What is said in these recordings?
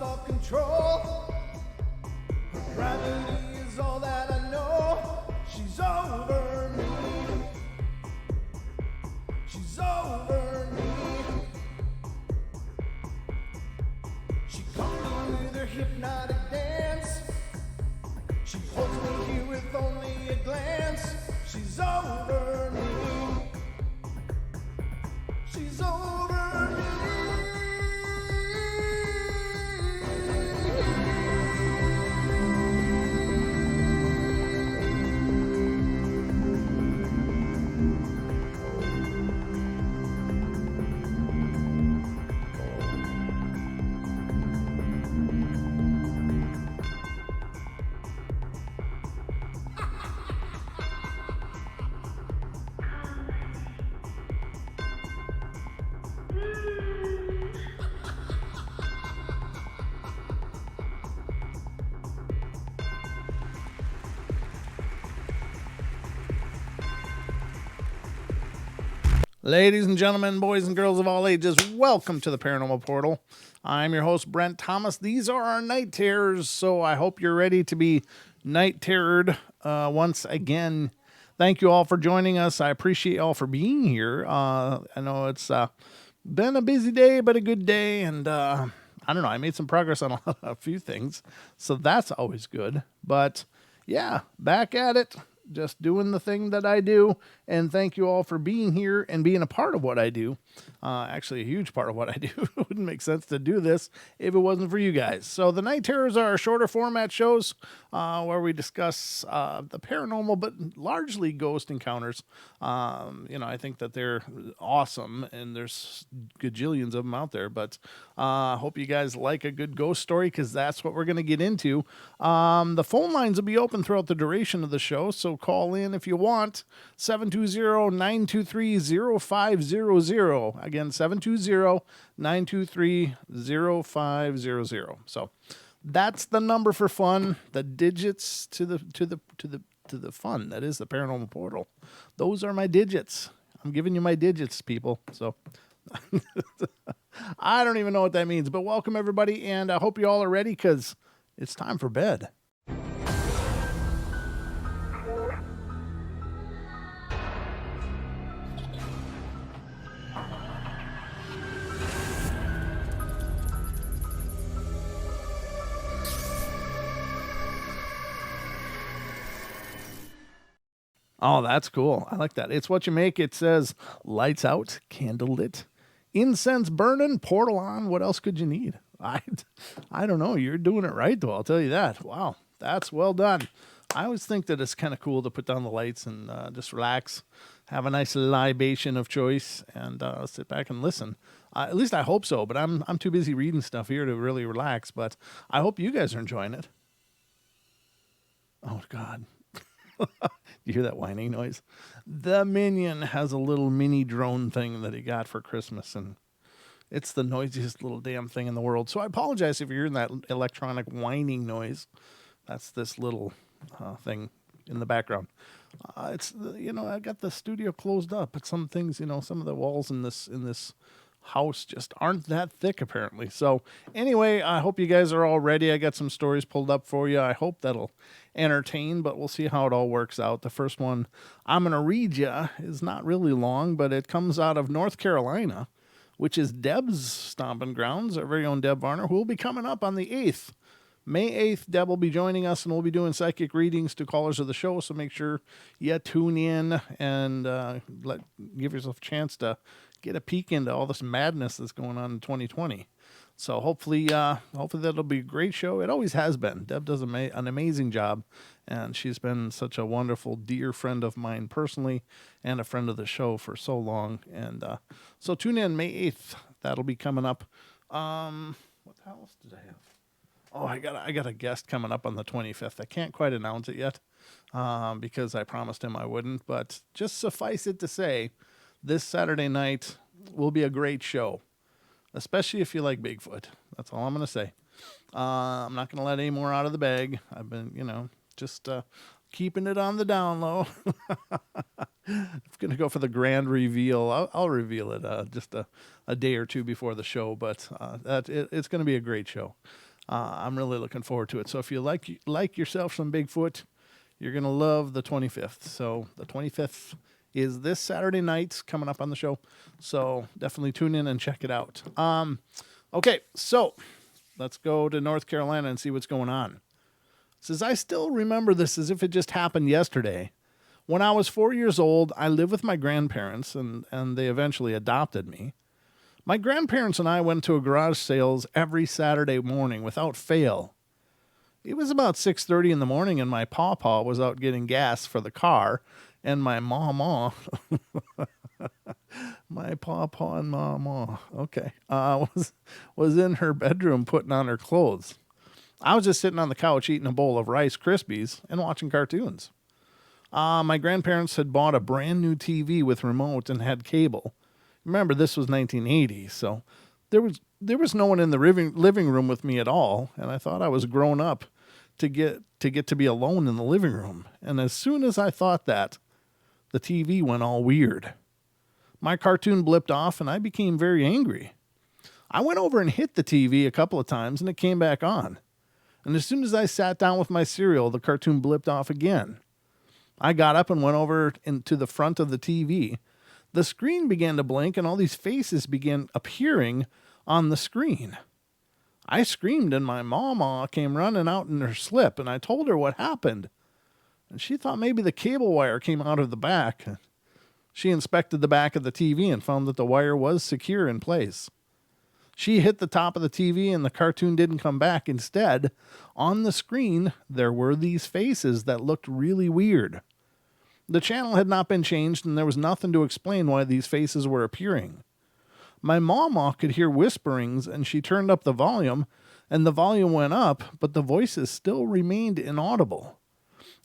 lost all control. Her gravity is all that I know. She's over me. She's over me. She comes me with her hypnotic dance. She holds me here with only a glance. She's over me. She's over me. Ladies and gentlemen, boys and girls of all ages, welcome to the Paranormal Portal. I'm your host, Brent Thomas. These are our night terrors, so I hope you're ready to be night terrored once again. Thank you all for joining us. I appreciate you all for being here. I know it's been a busy day, but a good day, and I don't know, I made some progress on a few things, so that's always good. But yeah, back at it. Just doing the thing that I do, and thank you all for being here and being a part of what I do. Actually, a huge part of what I do. It wouldn't make sense to do this if it wasn't for you guys. So the Night Terrors are shorter format shows where we discuss the paranormal, but largely ghost encounters. I think that they're awesome, and there's gajillions of them out there, but I hope you guys like a good ghost story, because that's what we're going to get into. The phone lines will be open throughout the duration of the show, so call in if you want. 720-923-0500. Again, 720-923-0500. So that's the number for fun. The digits to the fun. That is the Paranormal Portal. Those are my digits. I'm giving you my digits, people. So I don't even know what that means, but welcome everybody, and I hope you all are ready, because it's time for bed. Oh, that's cool. I like that. It's what you make. It says lights out, candle lit, incense burning, portal on. What else could you need? I don't know. You're doing it right, though. I'll tell you that. Wow, that's well done. I always think that it's kind of cool to put down the lights and just relax, have a nice libation of choice, and sit back and listen. At least I hope so, but I'm too busy reading stuff here to really relax. But I hope you guys are enjoying it. Oh, God. You hear that whining noise? The Minion has a little mini drone thing that he got for Christmas, and it's the noisiest little damn thing in the world. So I apologize if you're hearing that electronic whining noise. That's this little thing in the background. I got the studio closed up, but some things, some of the walls in this house just aren't that thick, apparently. So anyway, I hope you guys are all ready. I got some stories pulled up for you. I hope that'll entertain, but we'll see how it all works out. The first one I'm going to read you is not really long, but it comes out of North Carolina, which is Deb's stomping grounds, our very own Deb Varner, who will be coming up on the 8th. May 8th, Deb will be joining us, and we'll be doing psychic readings to callers of the show, so make sure you tune in and give yourself a chance to get a peek into all this madness that's going on in 2020. So hopefully that'll be a great show. It always has been. Deb does an amazing job, and she's been such a wonderful, dear friend of mine personally, and a friend of the show for so long. And so tune in May 8th. That'll be coming up. What else did I have? Oh, I got a guest coming up on the 25th. I can't quite announce it yet because I promised him I wouldn't. But just suffice it to say, this Saturday night will be a great show, especially if you like Bigfoot. That's all I'm going to say. I'm not going to let any more out of the bag. I've been, just keeping it on the down low. I'm going to go for the grand reveal. I'll reveal it just a day or two before the show, but it's going to be a great show. I'm really looking forward to it. So if you like yourself some Bigfoot, you're going to love the 25th. So the 25th is this Saturday night coming up on the show. So definitely tune in and check it out. Okay, so let's go to North Carolina and see what's going on. It says, I still remember this as if it just happened yesterday. When I was 4 years old, I lived with my grandparents, and they eventually adopted me. My grandparents and I went to a garage sales every Saturday morning without fail. It was about 6:30 in the morning, and my pawpaw was out getting gas for the car, and my mama, my pawpaw and mama, okay, was in her bedroom putting on her clothes. I was just sitting on the couch eating a bowl of Rice Krispies and watching cartoons. My grandparents had bought a brand new TV with remote and had cable. Remember, this was 1980, so there was no one in the living room with me at all, and I thought I was grown up to get to be alone in the living room. And as soon as I thought that, the TV went all weird. My cartoon blipped off, and I became very angry. I went over and hit the TV a couple of times, and it came back on. And as soon as I sat down with my cereal, the cartoon blipped off again. I got up and went over into the front of the TV. The screen began to blink, and all these faces began appearing on the screen. I screamed, and my mama came running out in her slip, and I told her what happened. And she thought maybe the cable wire came out of the back. She inspected the back of the TV and found that the wire was secure in place. She hit the top of the TV, and the cartoon didn't come back. Instead, on the screen, there were these faces that looked really weird. The channel had not been changed, and there was nothing to explain why these faces were appearing. My mama could hear whisperings, and she turned up the volume, and the volume went up, but the voices still remained inaudible,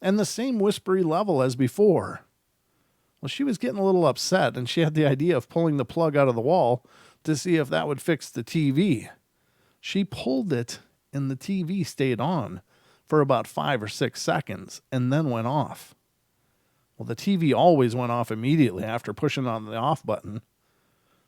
and the same whispery level as before. Well, she was getting a little upset, and she had the idea of pulling the plug out of the wall to see if that would fix the TV. She pulled it, and the TV stayed on for about 5 or 6 seconds, and then went off. Well, the TV always went off immediately after pushing on the off button.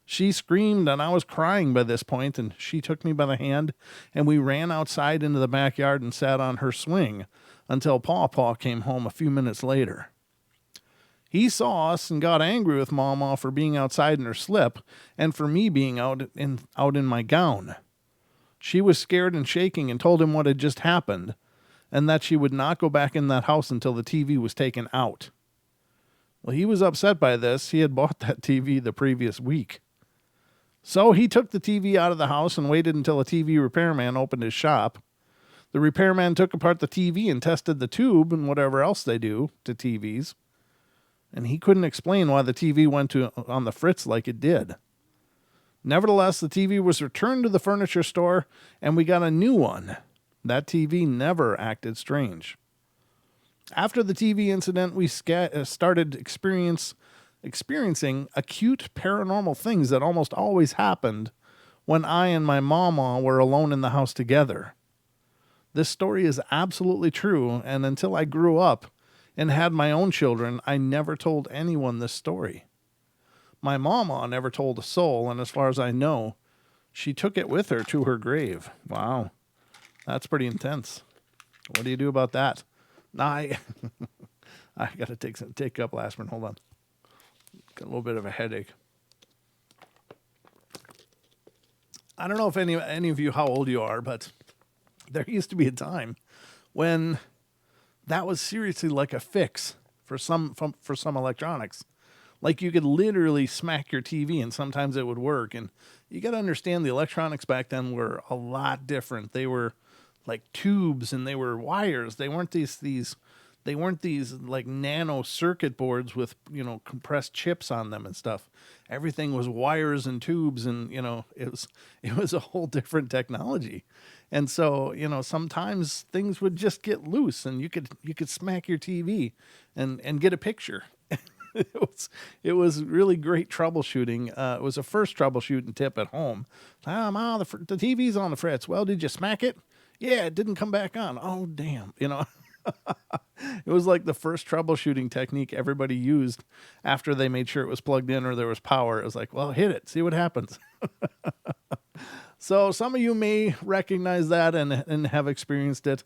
She screamed, and I was crying by this point, and she took me by the hand, and we ran outside into the backyard and sat on her swing until Pawpaw came home a few minutes later. He saw us and got angry with Mama for being outside in her slip and for me being out in my gown. She was scared and shaking and told him what had just happened and that she would not go back in that house until the TV was taken out. Well, he was upset by this. He had bought that TV the previous week. So he took the TV out of the house and waited until a TV repairman opened his shop. The repairman took apart the TV and tested the tube and whatever else they do to TVs. And he couldn't explain why the TV went on the fritz like it did. Nevertheless, the TV was returned to the furniture store and we got a new one. That TV never acted strange. After the TV incident, we started experiencing acute paranormal things that almost always happened when I and my mama were alone in the house together. This story is absolutely true, and until I grew up and had my own children, I never told anyone this story. My mama never told a soul, and as far as I know, she took it with her to her grave. Wow, that's pretty intense. What do you do about that? I got to take a couple aspirin. Hold on. Got a little bit of a headache. I don't know if any of you how old you are, but there used to be a time when that was seriously like a fix for some electronics. Like you could literally smack your TV and sometimes it would work. And you got to understand the electronics back then were a lot different. They were like tubes and they were wires. They weren't these like nano circuit boards with, compressed chips on them and stuff. Everything was wires and tubes and, it was a whole different technology. And so, sometimes things would just get loose and you could smack your TV and get a picture. It was really great troubleshooting. It was a first troubleshooting tip at home. Ma, the TV's on the fritz. Well, did you smack it? Yeah, it didn't come back on. Oh, damn. It was like the first troubleshooting technique everybody used after they made sure it was plugged in or there was power. It was like, well, hit it. See what happens. So some of you may recognize that and have experienced it.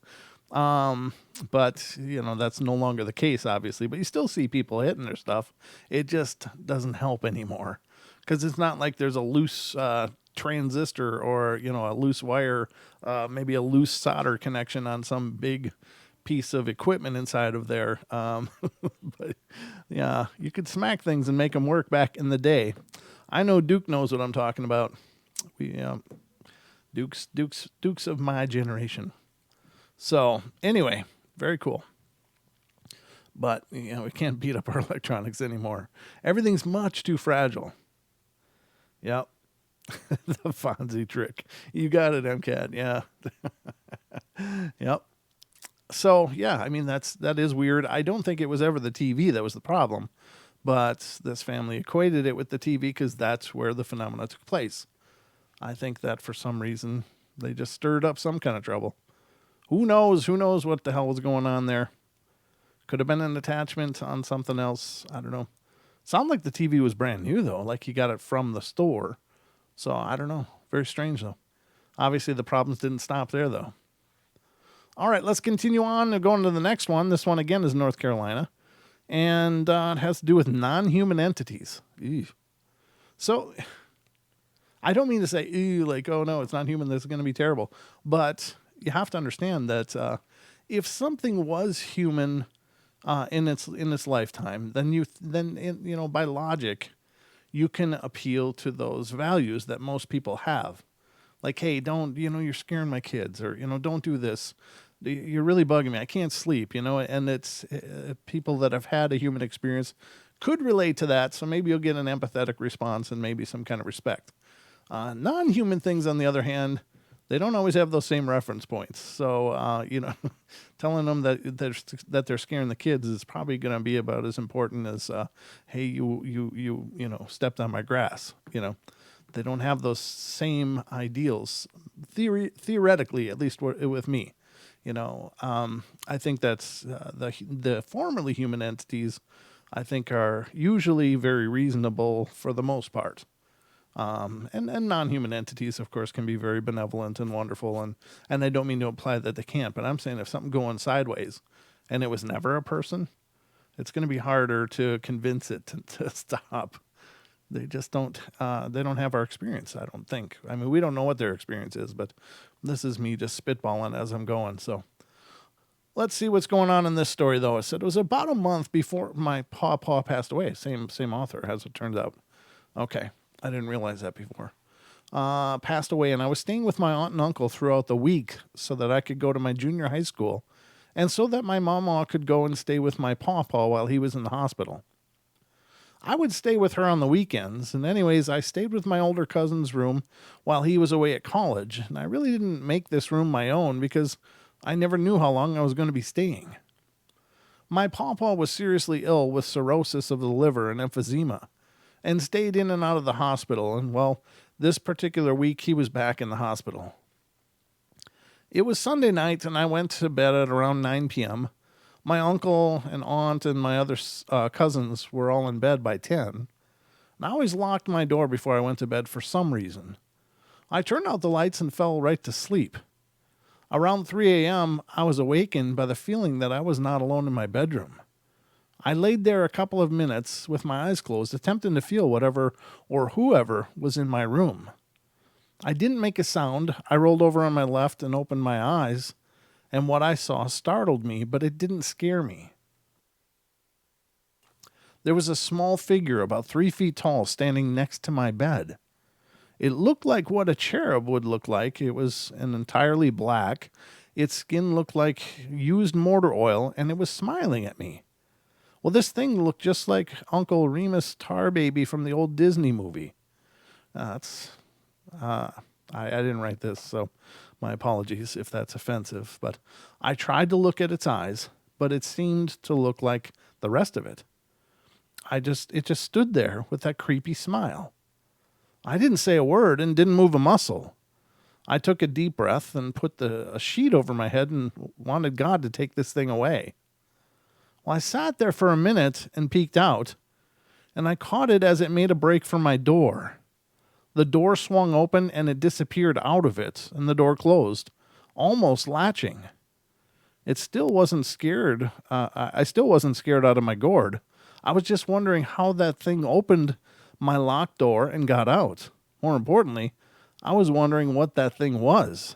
But that's no longer the case, obviously, but you still see people hitting their stuff. It just doesn't help anymore because it's not like there's a loose, transistor or, a loose wire, maybe a loose solder connection on some big piece of equipment inside of there. But yeah, you could smack things and make them work back in the day. I know Duke knows what I'm talking about. We, Dukes of my generation. So anyway, very cool. But we can't beat up our electronics anymore. Everything's much too fragile. Yep. The Fonzie trick. You got it, MCAT. Yeah. Yep. So yeah, I mean that is weird. I don't think it was ever the TV that was the problem, but this family equated it with the TV because that's where the phenomena took place. I think that for some reason they just stirred up some kind of trouble. Who knows? Who knows what the hell was going on there? Could have been an attachment on something else. I don't know. Sound like the TV was brand new though, like he got it from the store. So I don't know. Very strange though. Obviously the problems didn't stop there though. All right, let's continue on and go on to the next one. This one again is North Carolina, and it has to do with non-human entities. Ew. So I don't mean to say, ew, like, oh no, it's not human, this is going to be terrible. But you have to understand that if something was human in its lifetime, then by logic, you can appeal to those values that most people have. Like, hey, don't, you're scaring my kids, or, don't do this. You're really bugging me. I can't sleep, and it's people that have had a human experience could relate to that. So maybe you'll get an empathetic response and maybe some kind of respect. Non-human things, on the other hand, they don't always have those same reference points. So, telling them that they're scaring the kids is probably going to be about as important as, hey, you stepped on my grass, They don't have those same ideals, theoretically, at least with me. I think that's the formerly human entities, I think, are usually very reasonable for the most part. And non-human entities, of course, can be very benevolent and wonderful. And I don't mean to imply that they can't, but I'm saying if something going sideways and it was never a person, it's going to be harder to convince it to stop. They just don't have our experience, I don't think. I mean, we don't know what their experience is, but this is me just spitballing as I'm going. So let's see what's going on in this story, though. It said it was about a month before my paw passed away. Same author, as it turns out. Okay, I didn't realize that before. Passed away, and I was staying with my aunt and uncle throughout the week so that I could go to my junior high school, and so that my mama could go and stay with my paw while he was in the hospital. I would stay with her on the weekends, and anyways, I stayed with my older cousin's room while he was away at college, and I really didn't make this room my own because I never knew how long I was going to be staying. My pawpaw was seriously ill with cirrhosis of the liver and emphysema, and stayed in and out of the hospital, and well, this particular week he was back in the hospital. It was Sunday night, and I went to bed at around 9 p.m., My uncle and aunt and my other cousins were all in bed by 10. And I always locked my door before I went to bed for some reason. I turned out the lights and fell right to sleep. Around 3 a.m., I was awakened by the feeling that I was not alone in my bedroom. I laid there a couple of minutes with my eyes closed, attempting to feel whatever or whoever was in my room. I didn't make a sound. I rolled over on my left and opened my eyes, and what I saw startled me, but it didn't scare me. There was a small figure about 3 feet tall standing next to my bed. It looked like what a cherub would look like. It was entirely black. Its skin looked like used motor oil, and it was smiling at me. Well, this thing looked just like Uncle Remus Tarbaby from the old Disney movie. I didn't write this, so my apologies if that's offensive. But I tried to look at its eyes, but it seemed to look like the rest of it. It just stood there with that creepy smile. I didn't say a word and didn't move a muscle. I took a deep breath and put a sheet over my head and wanted God to take this thing away. Well, I sat there for a minute and peeked out, and I caught it as it made a break for my door. The door swung open and it disappeared out of it, and the door closed, almost latching. It still wasn't scared. I still wasn't scared out of my gourd. I was just wondering how that thing opened my locked door and got out. More importantly, I was wondering what that thing was.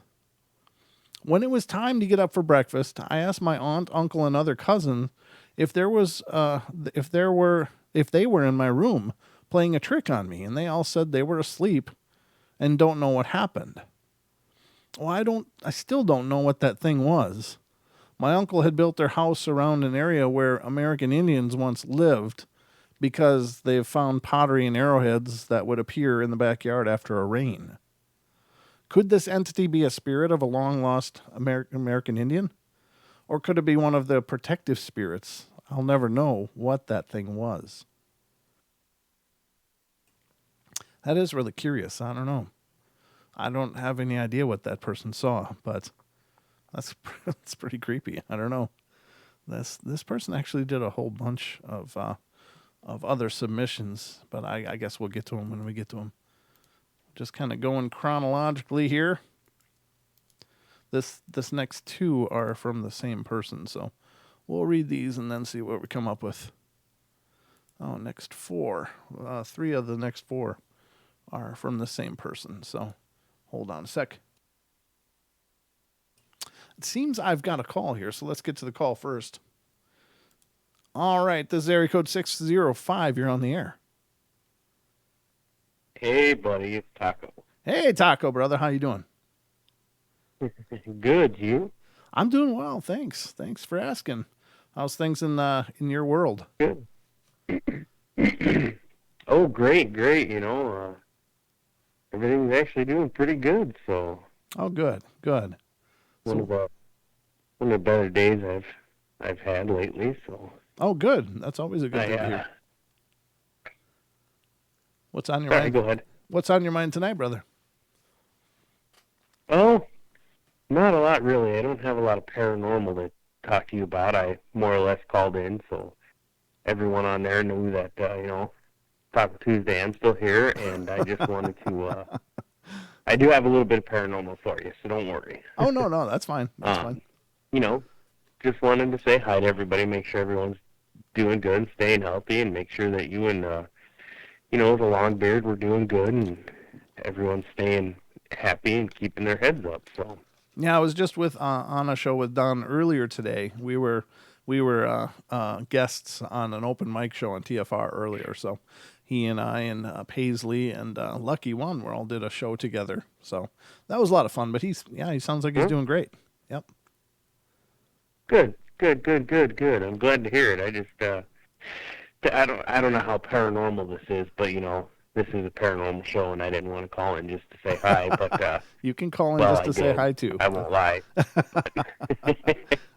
When it was time to get up for breakfast, I asked my aunt, uncle, and other cousin if if they were in my room playing a trick on me, and they all said they were asleep and don't know what happened. Well, I still don't know what that thing was. My uncle had built their house around an area where American Indians once lived because they've found pottery and arrowheads that would appear in the backyard after a rain. Could this entity be a spirit of a long-lost American Indian? Or could it be one of the protective spirits? I'll never know what that thing was. That is really curious. I don't know. I don't have any idea what that person saw, but that's pretty creepy. I don't know. This person actually did a whole bunch of other submissions, but I guess we'll get to them when we get to them. Just kind of going chronologically here. This next two are from the same person, so we'll read these and then see what we come up with. Oh, next four. Three of the next four are from the same person, so hold on a sec. It seems I've got a call here, so let's get to the call first. All right, this is area code 605. You're on the air. Hey, buddy, it's Taco. Hey, Taco, brother. How you doing? Good, you? I'm doing well, thanks. Thanks for asking. How's things in your world? Good. Oh, great. Everything's actually doing pretty good. So Oh, good. one of So, the better days I've had lately. So oh, good. That's always a good I thing to hear. What's on your sorry, mind? go ahead. What's on your mind tonight, brother? Oh, not a lot really. I don't have a lot of paranormal to talk to you about. I more or less called in, so everyone on there knew that Taco Tuesday. I'm still here, and I just wanted to. I do have a little bit of paranormal for you, so don't worry. Oh, no, that's fine. That's fine. Um, you know, just wanted to say hi to everybody, make sure everyone's doing good and staying healthy, and make sure that you and the long beard were doing good, and everyone's staying happy and keeping their heads up. So Yeah, I was just with on a show with Don earlier today. We were guests on an open mic show on TFR earlier. So he and I and Paisley and Lucky One we all did a show together. So that was a lot of fun. But he sounds like he's hmm? doing great. Yep. Good. I'm glad to hear it. I just I don't know how paranormal this is, but this is a paranormal show, and I didn't want to call in just to say hi, but You can call in well, just I to say did. hi too. I won't lie.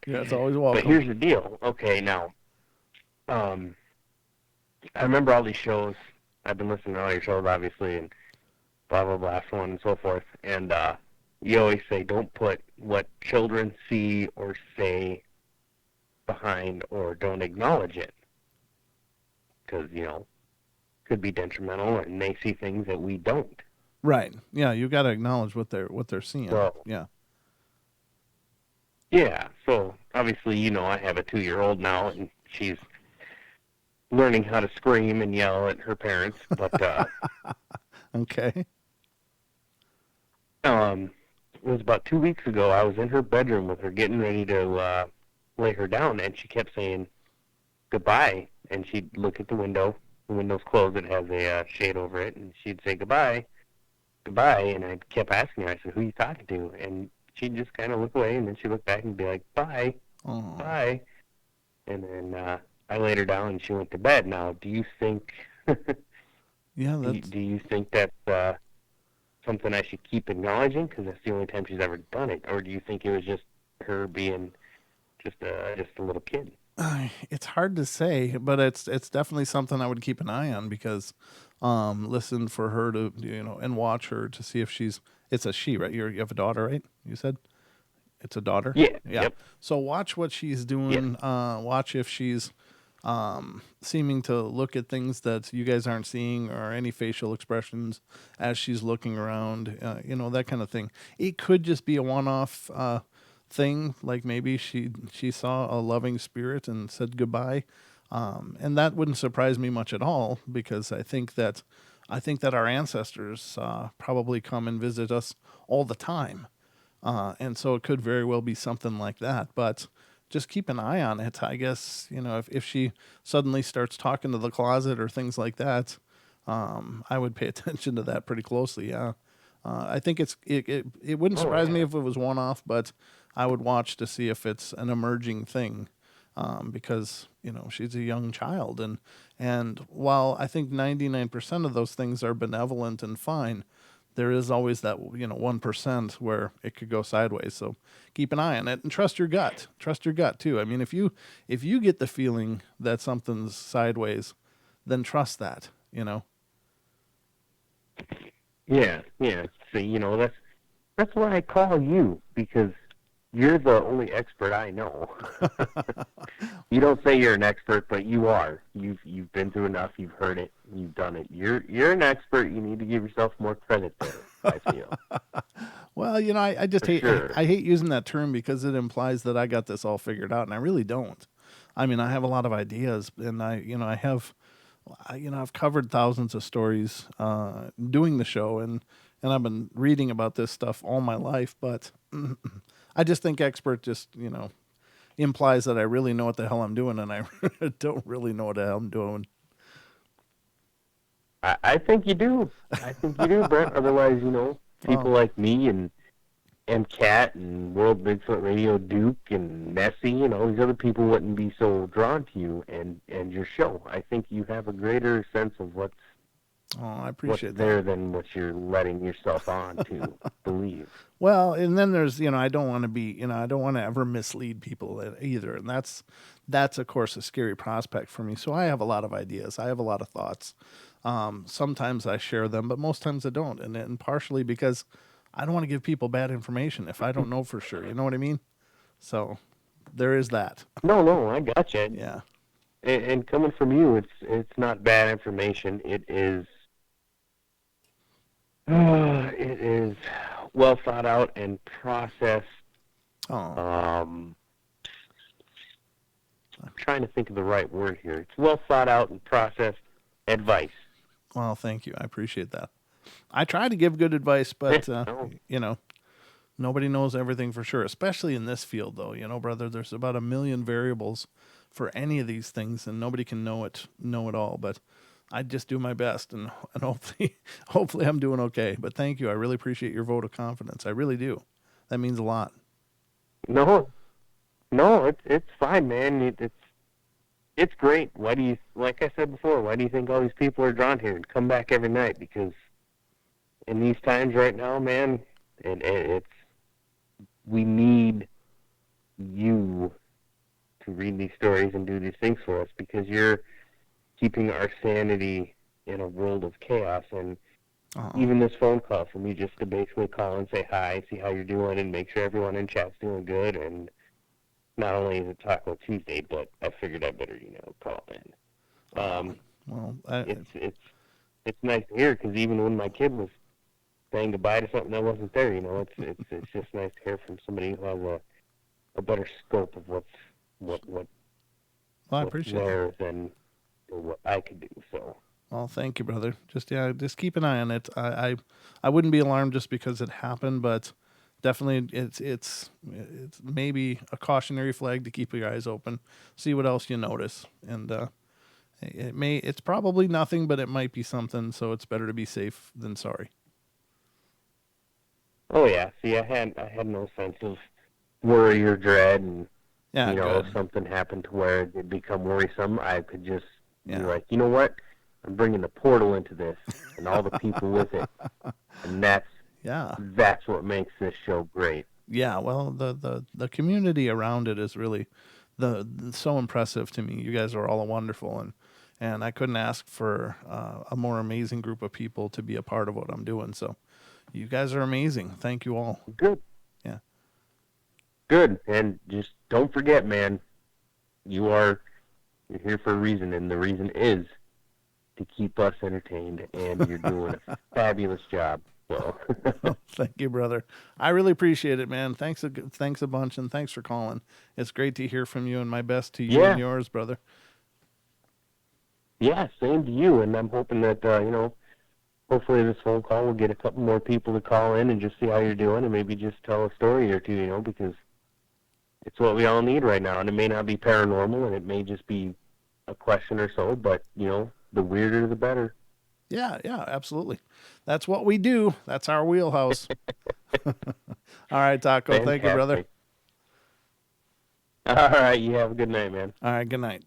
Yeah, it's always But welcome. here's the deal. Okay, now, um, I remember all these shows. I've been listening to all your shows, obviously, and blah blah blah, so on and so forth. And you always say don't put what children see or say behind, or don't acknowledge it, because could be detrimental, and they see things that we don't. Right. Yeah, you got to acknowledge what they're seeing. So Yeah. yeah, so obviously, I have a 2-year-old now, and she's learning how to scream and yell at her parents. But Okay. it was about 2 weeks ago. I was in her bedroom with her, getting ready to lay her down, and she kept saying goodbye. And she'd look at the window. The window's closed. It has a shade over it, and she'd say goodbye, goodbye. And I kept asking her. I said, "Who are you talking to?" And she'd just kind of look away, and then she'd look back and be like, "Bye, Oh. bye." And then I laid her down, and she went to bed. Now, do you think Yeah, do you, that's do you think that's something I should keep acknowledging because that's the only time she's ever done it, or do you think it was just her being just a little kid? it's hard to say, but it's definitely something I would keep an eye on because listen for her to and watch her to see if it's a she, right? You have a daughter, right? You said it's a daughter? Yeah. Yeah. Yep. So watch what she's Yes. doing, watch if she's seeming to look at things that you guys aren't seeing, or any facial expressions as she's looking around, that kind of thing. It could just be a one-off thing, like maybe she saw a loving spirit and said goodbye, and that wouldn't surprise me much at all, because I think that our ancestors probably come and visit us all the time, and so it could very well be something like that. But just keep an eye on it. I guess, if she suddenly starts talking to the closet or things like that, I would pay attention to that pretty closely. Yeah. I think it wouldn't Oh surprise me yeah. if it was one off, but I would watch to see if it's an emerging thing, because she's a young child, and while I think 99% of those things are benevolent and fine, there is always that 1% where it could go sideways. So keep an eye on it and trust your gut. Trust your gut too. I mean, if you get the feeling that something's sideways, then trust that. Yeah, yeah. See, that's why I call you, because you're the only expert I know. You don't say you're an expert, but you are. You've been through enough. You've heard it. You've done it. You're an expert. You need to give yourself more credit there, I feel. Well, I just For hate sure. I hate using that term because it implies that I got this all figured out, and I really don't. I mean, I have a lot of ideas, and I've covered thousands of stories doing the show, and I've been reading about this stuff all my life. But I just think expert just implies that I really know what the hell I'm doing, and I don't really know what the hell I'm doing. I think you do. I think you do, Brent. Otherwise, people Well, like me and Cat and World Bigfoot Radio Duke and Nessie and all these other people wouldn't be so drawn to you and your show. I think you have a greater sense of I what's appreciate that. there than what you're letting yourself on to believe. Well, and then there's, I don't want to be, I don't want to ever mislead people either, and that's of course a scary prospect for me. So I have a lot of ideas. I have a lot of thoughts. Sometimes I share them, but most times I don't, and partially because I don't want to give people bad information if I don't know for sure. You know what I mean? So there is that. No, no, I gotcha. Yeah. And coming from you, it's not bad information. It is it is well thought out and processed. Oh, Um, I'm trying to think of the right word here. It's well thought out and processed advice. well, thank you. I appreciate that. I try to give good advice, Eh, but no, you know, nobody knows everything for sure, especially in this field, though. Brother, there's about a million variables for any of these things, and nobody can know it all. But I just do my best, and hopefully, hopefully, I'm doing okay. But thank you. I really appreciate your vote of confidence. I really do. That means a lot. no, no. It's fine, man. It's great. Why do you, like I said before, why do you think all these people are drawn here and come back every night? Because in these times right now, man, it's we need you to read these stories and do these things for us, because you're keeping our sanity in a world of chaos. And Oh, even this phone call for me just to basically call and say hi, see how you're doing, and make sure everyone in chat's doing good. And not only is it Taco Tuesday, but I figured I better, call in. oh. Well, It's nice to hear, because even when my kid was saying goodbye to something that wasn't there, it's just nice to hear from somebody who has a better scope of what what I what's appreciate that. there than what I could do. So Well, thank you, brother. Just keep an eye on it. I wouldn't be alarmed just because it happened, but definitely it's maybe a cautionary flag to keep your eyes open, see what else you notice, and it's probably nothing, but it might be something. So it's better to be safe than sorry. oh yeah, see, I had no sense of worry or dread, and Yeah, if good. something happened to where it become worrisome, I could just be Yeah, like, you know what, I'm bringing the portal into this and all the people with it, and yeah, that's what makes this show great. yeah. Well, the community around it is really so impressive to me. You guys are all wonderful, and I couldn't ask for a more amazing group of people to be a part of what I'm doing. So you guys are amazing. Thank you all. Good, Yeah. good, and just don't forget, man, you are You're here for a reason, and the reason is to keep us entertained, and you're doing a fabulous job. So, Thank you, brother. I really appreciate it, man. Thanks a bunch, and thanks for calling. It's great to hear from you, and my best to you and yeah, yours, brother. yeah, same to you. And I'm hoping that hopefully this phone call will get a couple more people to call in and just see how you're doing, and maybe just tell a story or two, because it's what we all need right now. And it may not be paranormal, and it may just be a question or so, but the weirder the better. Yeah, yeah, absolutely. That's what we do. That's our wheelhouse. All right, Taco. Thank you, brother. Fantastic. All right, you have a good night, man. All right, good night.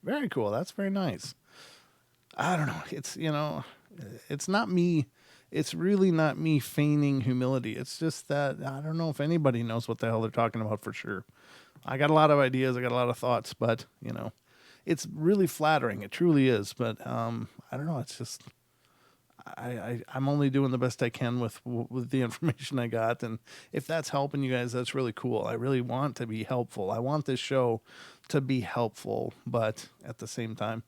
Very cool. That's very nice. I don't know. It's not me. It's really not me feigning humility. It's just that I don't know if anybody knows what the hell they're talking about for sure. I got a lot of ideas. I got a lot of thoughts, but it's really flattering. It truly is. But I don't know. It's just I'm only doing the best I can with the information I got, and if that's helping you guys, that's really cool. I really want to be helpful. I want this show to be helpful, but at the same time,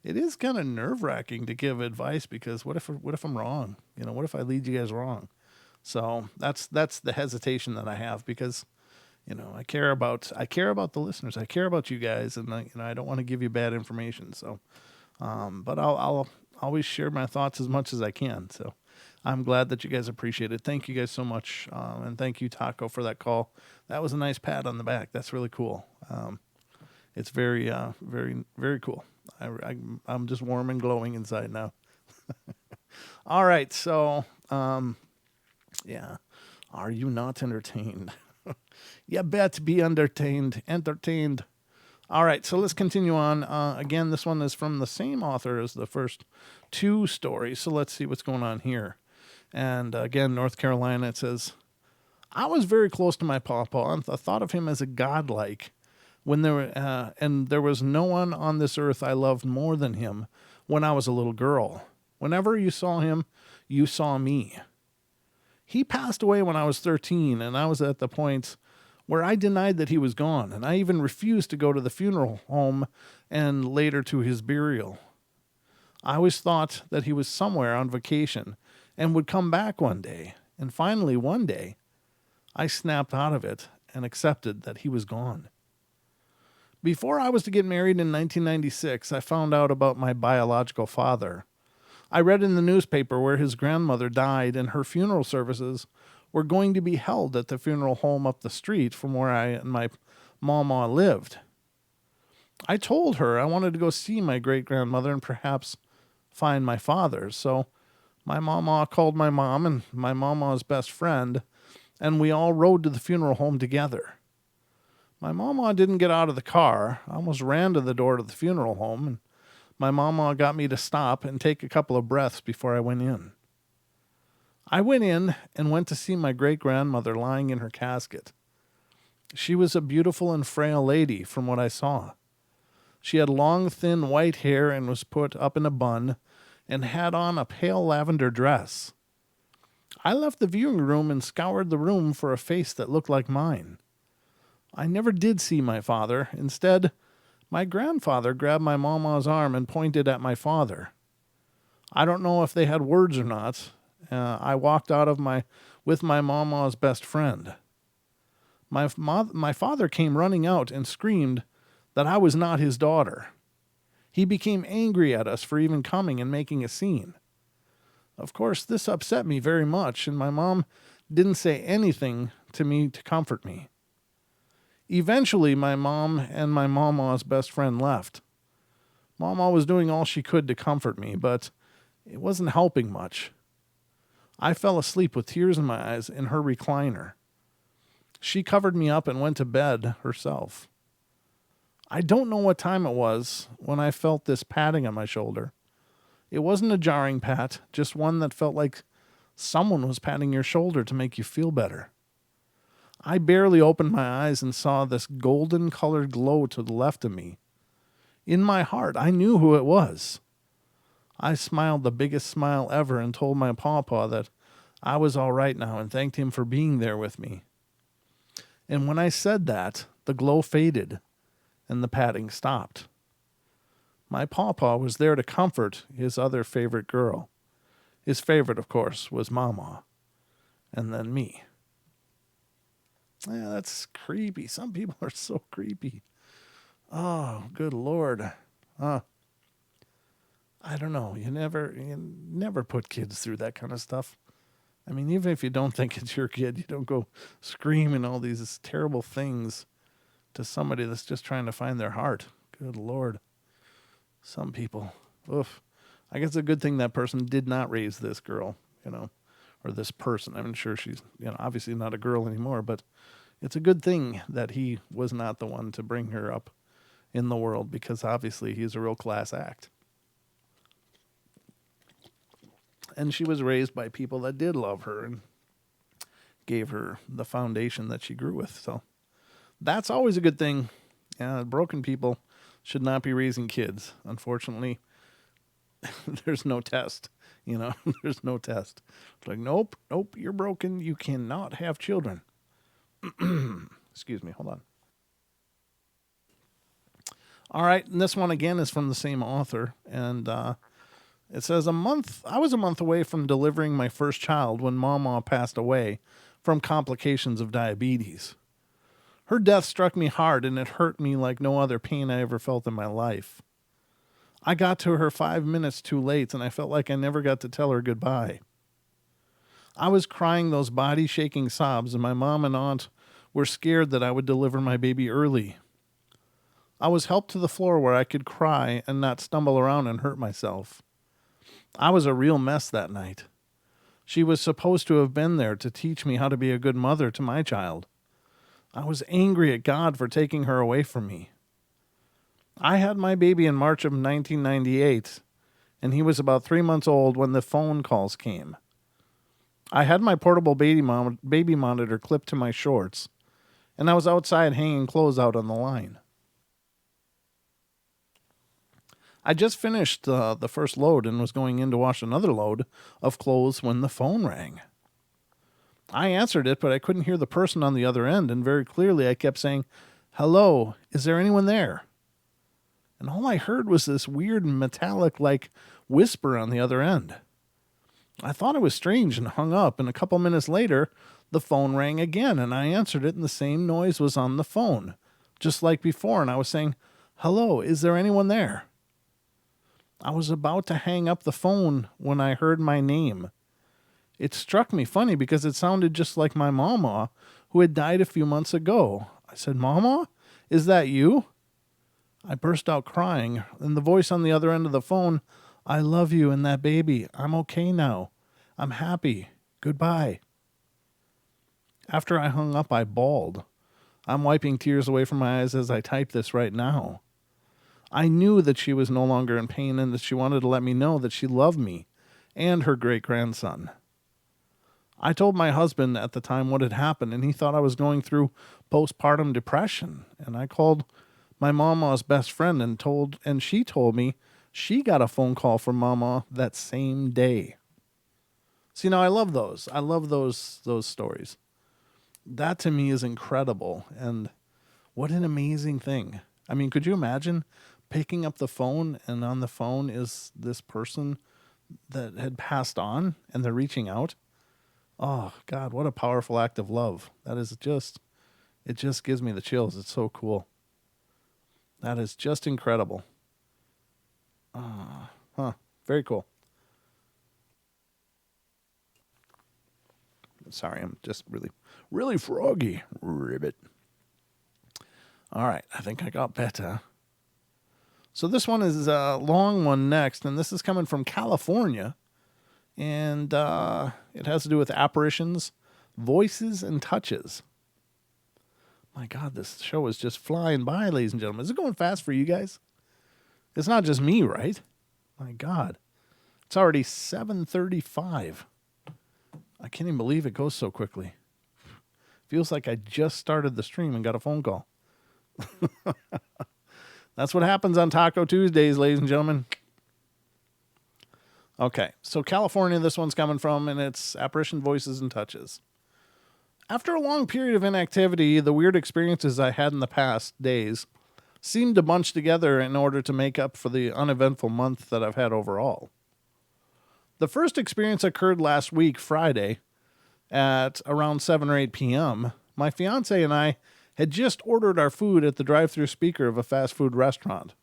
it is kind of nerve wracking to give advice because what if I'm wrong? What if I lead you guys wrong? So that's the hesitation that I have because I care about the listeners. I care about you guys, and I don't want to give you bad information. So, but I'll always share my thoughts as much as I can. So I'm glad that you guys appreciate it. Thank you guys so much. And thank you, Taco, for that call. That was a nice pat on the back. That's really cool. It's very, very, very cool. I'm just warm and glowing inside now. All right. So, yeah. Are you not entertained? You bet be entertained. Entertained. All right, so let's continue on. Again, this one is from the same author as the first two stories. So let's see what's going on here. And again, North Carolina, it says, I was very close to my papa and I thought of him as a godlike. And there was no one on this earth I loved more than him when I was a little girl. Whenever you saw him, you saw me. He passed away when I was 13, and I was at the point where I denied that he was gone, and I even refused to go to the funeral home and later to his burial. I always thought that he was somewhere on vacation and would come back one day, and finally one day, I snapped out of it and accepted that he was gone. Before I was to get married in 1996, I found out about my biological father. I read in the newspaper where his grandmother died and her funeral services were going to be held at the funeral home up the street from where I and my mama lived. I told her I wanted to go see my great-grandmother and perhaps find my father, so my mama called my mom and my mama's best friend, and we all rode to the funeral home together. My mama didn't get out of the car. I almost ran to the door to the funeral home, and my mama got me to stop and take a couple of breaths before I went in. I went in and went to see my great-grandmother lying in her casket. She was a beautiful and frail lady from what I saw. She had long, thin white hair and was put up in a bun and had on a pale lavender dress. I left the viewing room and scoured the room for a face that looked like mine. I never did see my father. Instead, my grandfather grabbed my mama's arm and pointed at my father. I don't know if they had words or not. I walked out with my mama's best friend. My father came running out and screamed that I was not his daughter. He became angry at us for even coming and making a scene. Of course, this upset me very much, and my mom didn't say anything to me to comfort me. Eventually, my mom and my mama's best friend left. Mama was doing all she could to comfort me, but it wasn't helping much. I fell asleep with tears in my eyes in her recliner. She covered me up and went to bed herself. I don't know what time it was when I felt this patting on my shoulder. It wasn't a jarring pat, just one that felt like someone was patting your shoulder to make you feel better. I barely opened my eyes and saw this golden-colored glow to the left of me. In my heart, I knew who it was. I smiled the biggest smile ever and told my pawpaw that I was all right now and thanked him for being there with me. And when I said that, the glow faded, and the patting stopped. My pawpaw was there to comfort his other favorite girl. His favorite, of course, was Mama, and then me. Yeah, that's creepy. Some people are so creepy. Oh, good Lord. I don't know. You never put kids through that kind of stuff. I mean, even if you don't think it's your kid, you don't go screaming all these terrible things to somebody that's just trying to find their heart. Good Lord. Some people. Oof. I guess it's a good thing that person did not raise this girl, or this person. I'm sure she's, obviously not a girl anymore, but it's a good thing that he was not the one to bring her up in the world, because obviously he's a real class act. And she was raised by people that did love her and gave her the foundation that she grew with. So that's always a good thing. Broken people should not be raising kids. Unfortunately, there's no test. There's no test. It's like, nope, you're broken. You cannot have children. Excuse me, hold on. All right, and this one again is from the same author, and it says, I was a month away from delivering my first child when Mama passed away from complications of diabetes. Her death struck me hard, and it hurt me like no other pain I ever felt in my life. I got to her 5 minutes too late, and I felt like I never got to tell her goodbye. I was crying those body-shaking sobs, and my mom and aunt were scared that I would deliver my baby early. I was helped to the floor where I could cry and not stumble around and hurt myself. I was a real mess that night. She was supposed to have been there to teach me how to be a good mother to my child. I was angry at God for taking her away from me. I had my baby in March of 1998, and he was about 3 months old when the phone calls came. I had my portable baby monitor clipped to my shorts, and I was outside hanging clothes out on the line. I just finished the first load and was going in to wash another load of clothes when the phone rang. I answered it, but I couldn't hear the person on the other end, and very clearly I kept saying, "Hello, is there anyone there?" And all I heard was this weird metallic-like whisper on the other end. I thought it was strange and hung up, and a couple minutes later, the phone rang again, and I answered it, and the same noise was on the phone, just like before, and I was saying, "Hello, is there anyone there?" I was about to hang up the phone when I heard my name. It struck me funny because it sounded just like my mama, who had died a few months ago. I said, "Mama, is that you?" I burst out crying, and the voice on the other end of the phone, "I love you and that baby. I'm okay now. I'm happy. Goodbye." After I hung up, I bawled. I'm wiping tears away from my eyes as I type this right now. I knew that she was no longer in pain and that she wanted to let me know that she loved me and her great-grandson. I told my husband at the time what had happened, and he thought I was going through postpartum depression. And I called my mama's best friend and she told me she got a phone call from Mama that same day. See, now I love those. I love those stories. That to me is incredible, and what an amazing thing. I mean, could you imagine picking up the phone, and on the phone is this person that had passed on, and they're reaching out? Oh, God, what a powerful act of love. That is just, it just gives me the chills. It's so cool. That is just incredible. Very cool. Sorry, I'm just really froggy. Ribbit. All right, I think I got better. So this one is a long one next, and this is coming from California. And it has to do with apparitions, voices, and touches. My God, this show is just flying by, ladies and gentlemen. Is it going fast for you guys? It's not just me, right? My God. It's already 7:35. I can't even believe it goes so quickly. Feels like I just started the stream and got a phone call. That's what happens on Taco Tuesdays, ladies and gentlemen. Okay, so California, this one's coming from, and it's apparition, voices, and touches. After a long period of inactivity, the weird experiences I had in the past days seemed to bunch together in order to make up for the uneventful month that I've had overall. The first experience occurred last week, Friday, at around 7 or 8 p.m. My fiance and I had just ordered our food at the drive-thru speaker of a fast food restaurant.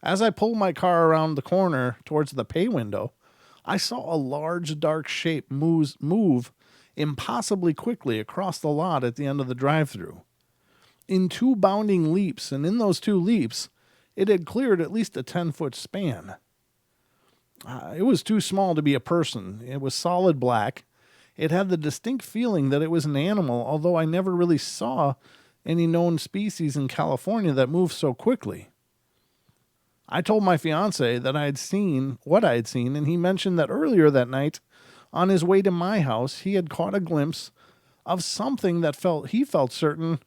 As I pulled my car around the corner towards the pay window, I saw a large dark shape move impossibly quickly across the lot at the end of the drive-thru. In 2 bounding leaps, and in those 2 leaps, it had cleared at least a 10-foot span. It was too small to be a person. It was solid black. It had the distinct feeling that it was an animal, although I never really saw any known species in California that moved so quickly. I told my fiance that I had seen what I had seen, and he mentioned that earlier that night, on his way to my house, he had caught a glimpse of something that he felt certain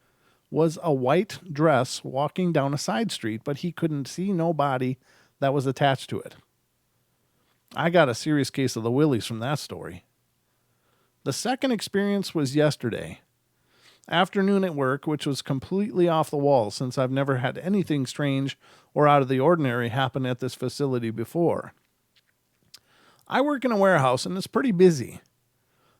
was a white dress walking down a side street, but he couldn't see no body that was attached to it. I got a serious case of the willies from that story. The second experience was yesterday. Afternoon at work, which was completely off the wall since I've never had anything strange or out of the ordinary happen at this facility before. I work in a warehouse and it's pretty busy.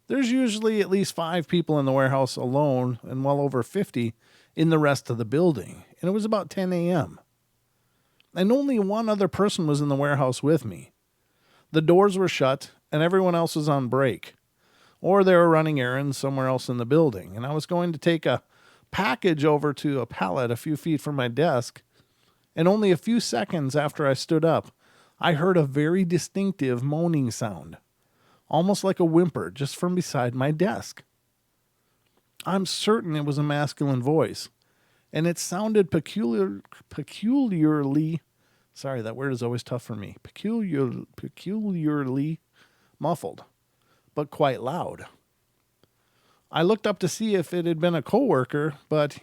There's usually at least 5 people in the warehouse alone and well over 50 in the rest of the building. And it was about 10 a.m. And only one other person was in the warehouse with me. The doors were shut and everyone else was on break. Or they were running errands somewhere else in the building. And I was going to take a package over to a pallet a few feet from my desk. And only a few seconds after I stood up, I heard a very distinctive moaning sound. Almost like a whimper just from beside my desk. I'm certain it was a masculine voice. And it sounded peculiarly, sorry, that word is always tough for me. Peculiarly muffled, but quite loud. I looked up to see if it had been a coworker, but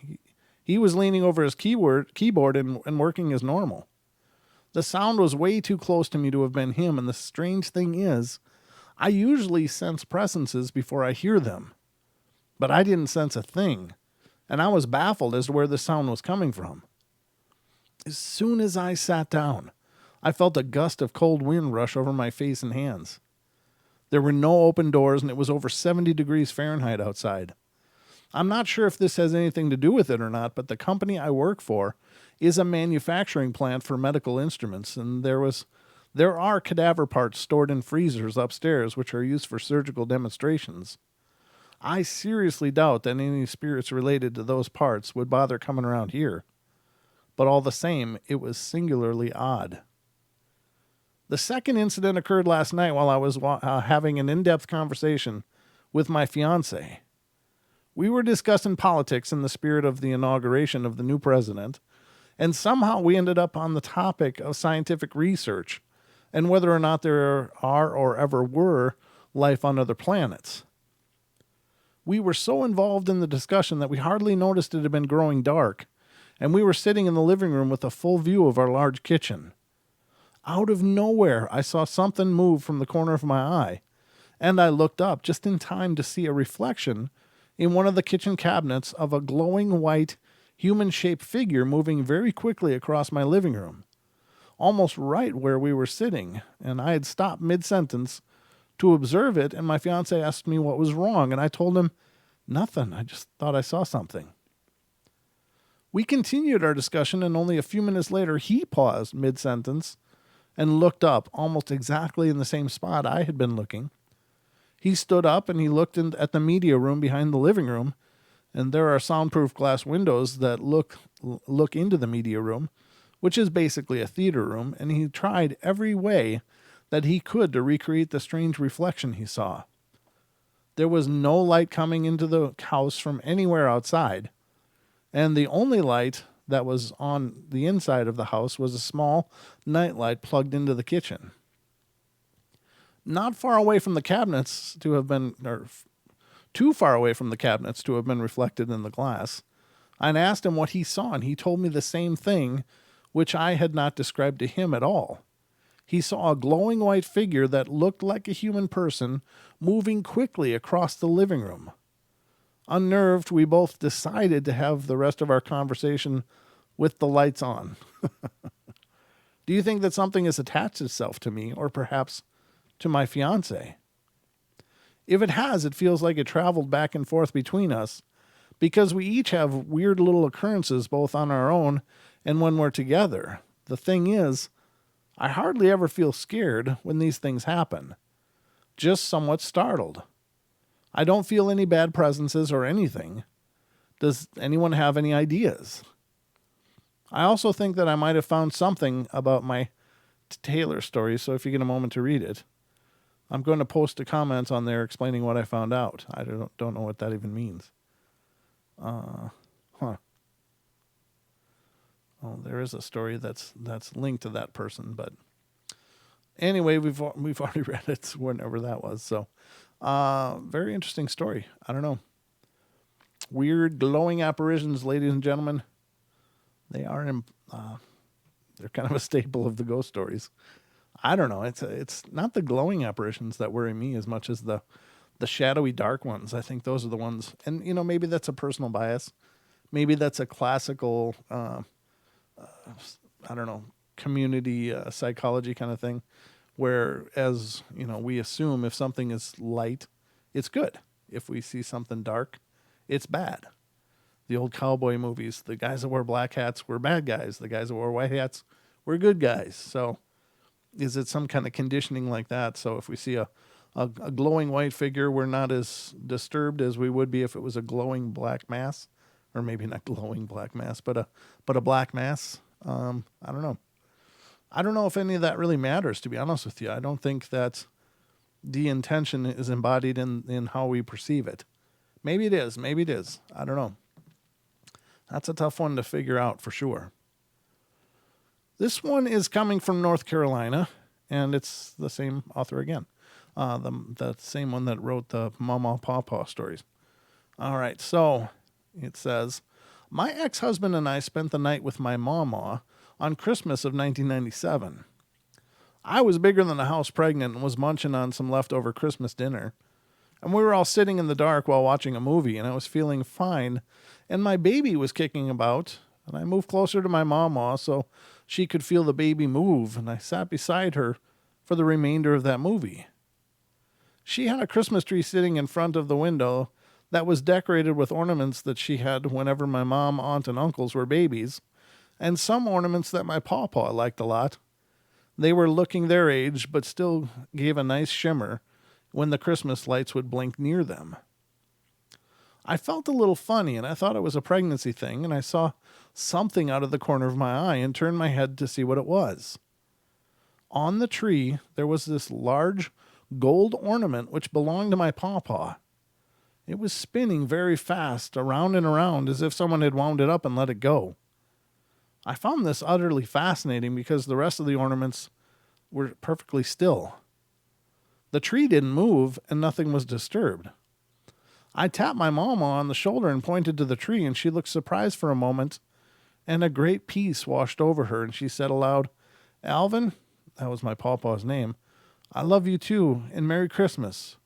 he was leaning over his keyboard and working as normal. The sound was way too close to me to have been him, and the strange thing is, I usually sense presences before I hear them. But I didn't sense a thing, and I was baffled as to where the sound was coming from. As soon as I sat down, I felt a gust of cold wind rush over my face and hands. There were no open doors, and it was over 70 degrees Fahrenheit outside. I'm not sure if this has anything to do with it or not, but the company I work for is a manufacturing plant for medical instruments, and there are cadaver parts stored in freezers upstairs which are used for surgical demonstrations. I seriously doubt that any spirits related to those parts would bother coming around here. But all the same, it was singularly odd. The second incident occurred last night while I was having an in-depth conversation with my fiance. We were discussing politics in the spirit of the inauguration of the new president, and somehow we ended up on the topic of scientific research and whether or not there are or ever were life on other planets. We were so involved in the discussion that we hardly noticed it had been growing dark, and we were sitting in the living room with a full view of our large kitchen. Out of nowhere, I saw something move from the corner of my eye, and I looked up just in time to see a reflection in one of the kitchen cabinets of a glowing white, human-shaped figure moving very quickly across my living room, almost right where we were sitting, and I had stopped mid-sentence to observe it, and my fiance asked me what was wrong, and I told him, nothing, I just thought I saw something. We continued our discussion, and only a few minutes later, he paused mid-sentence and looked up almost exactly in the same spot I had been looking. He stood up and he looked at the media room behind the living room, and there are soundproof glass windows that look into the media room, which is basically a theater room, and he tried every way that he could to recreate the strange reflection he saw. There was no light coming into the house from anywhere outside, and the only light that was on the inside of the house was a small nightlight plugged into the kitchen. Not far away from the cabinets to have been, or too far away from the cabinets to have been reflected in the glass, I asked him what he saw, and he told me the same thing, which I had not described to him at all. He saw a glowing white figure that looked like a human person moving quickly across the living room. Unnerved, we both decided to have the rest of our conversation with the lights on. Do you think that something has attached itself to me or perhaps to my fiance? If it has, it feels like it traveled back and forth between us because we each have weird little occurrences both on our own and when we're together. The thing is, I hardly ever feel scared when these things happen, just somewhat startled. I don't feel any bad presences or anything. Does anyone have any ideas? I also think that I might have found something about my Taylor story, so if you get a moment to read it, I'm going to post a comment on there explaining what I found out. I don't know what that even means. Huh. Oh, there is a story that's linked to that person, but anyway, we've already read it whenever that was. So, very interesting story. I don't know. Weird glowing apparitions, ladies and gentlemen. They are they're kind of a staple of the ghost stories. I don't know. It's not the glowing apparitions that worry me as much as the shadowy dark ones. I think those are the ones. And maybe that's a personal bias. Maybe that's a classical I don't know, community psychology kind of thing, where we assume if something is light, it's good. If we see something dark, it's bad. The old cowboy movies, the guys that wear black hats were bad guys. The guys that wore white hats were good guys. So is it some kind of conditioning like that? So if we see a glowing white figure, we're not as disturbed as we would be if it was a glowing black mass, or maybe not glowing black mass, but a black mass. I don't know. I don't know if any of that really matters, to be honest with you. I don't think that the intention is embodied in how we perceive it. Maybe it is. Maybe it is. I don't know. That's a tough one to figure out for sure. This one is coming from North Carolina, and it's the same author again. The same one that wrote the Mama Pawpaw stories. All right, so it says, my ex-husband and I spent the night with my mama on Christmas of 1997. I was bigger than a house pregnant and was munching on some leftover Christmas dinner. And we were all sitting in the dark while watching a movie, and I was feeling fine. And my baby was kicking about, and I moved closer to my mama so she could feel the baby move, and I sat beside her for the remainder of that movie. She had a Christmas tree sitting in front of the window that was decorated with ornaments that she had whenever my mom, aunt, and uncles were babies, and some ornaments that my pawpaw liked a lot. They were looking their age, but still gave a nice shimmer when the Christmas lights would blink near them. I felt a little funny, and I thought it was a pregnancy thing, and I saw something out of the corner of my eye and turned my head to see what it was. On the tree, there was this large gold ornament which belonged to my pawpaw. It was spinning very fast, around and around, as if someone had wound it up and let it go. I found this utterly fascinating because the rest of the ornaments were perfectly still. The tree didn't move, and nothing was disturbed. I tapped my mama on the shoulder and pointed to the tree, and she looked surprised for a moment, and a great peace washed over her, and she said aloud, Alvin, that was my pawpaw's name, I love you too, and Merry Christmas.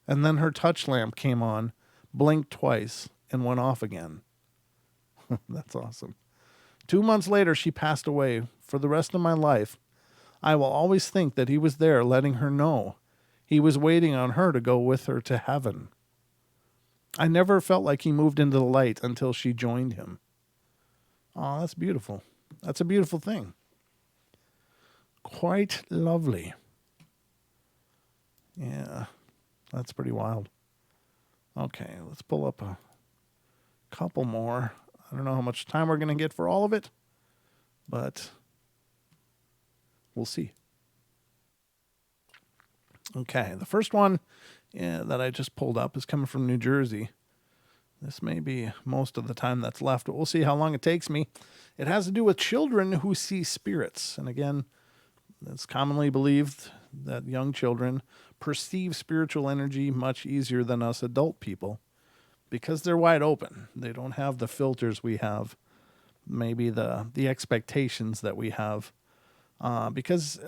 And then her touch lamp came on, blinked twice, and went off again. That's awesome. 2 months later, she passed away. For the rest of my life, I will always think that he was there letting her know he was waiting on her to go with her to heaven. I never felt like he moved into the light until she joined him. Oh, that's beautiful. That's a beautiful thing. Quite lovely. Yeah, that's pretty wild. Okay, let's pull up a couple more. I don't know how much time we're going to get for all of it, but we'll see. Okay, the first one that I just pulled up is coming from New Jersey. This may be most of the time that's left, but we'll see how long it takes me. It has to do with children who see spirits. And again, it's commonly believed that young children perceive spiritual energy much easier than us adult people because they're wide open. They don't have the filters we have, maybe the expectations that we have. Because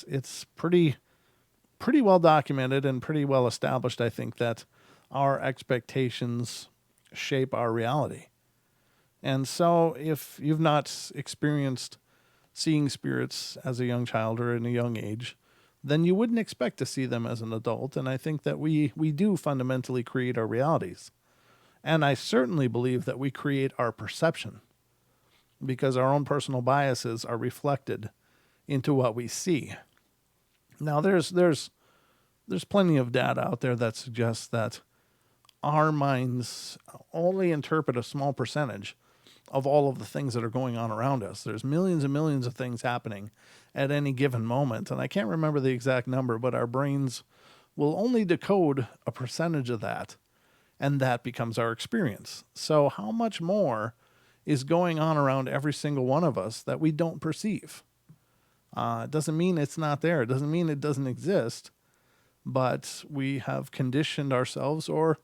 it's pretty well documented and pretty well established, I think, that our expectations shape our reality. And so if you've not experienced seeing spirits as a young child or in a young age, then you wouldn't expect to see them as an adult. And I think that we do fundamentally create our realities. And I certainly believe that we create our perception because our own personal biases are reflected into what we see. Now, there's plenty of data out there that suggests that our minds only interpret a small percentage of all of the things that are going on around us. There's millions and millions of things happening at any given moment. And I can't remember the exact number, but our brains will only decode a percentage of that. And that becomes our experience. So how much more is going on around every single one of us that we don't perceive? It doesn't mean it's not there. It doesn't mean it doesn't exist. But we have conditioned ourselves, or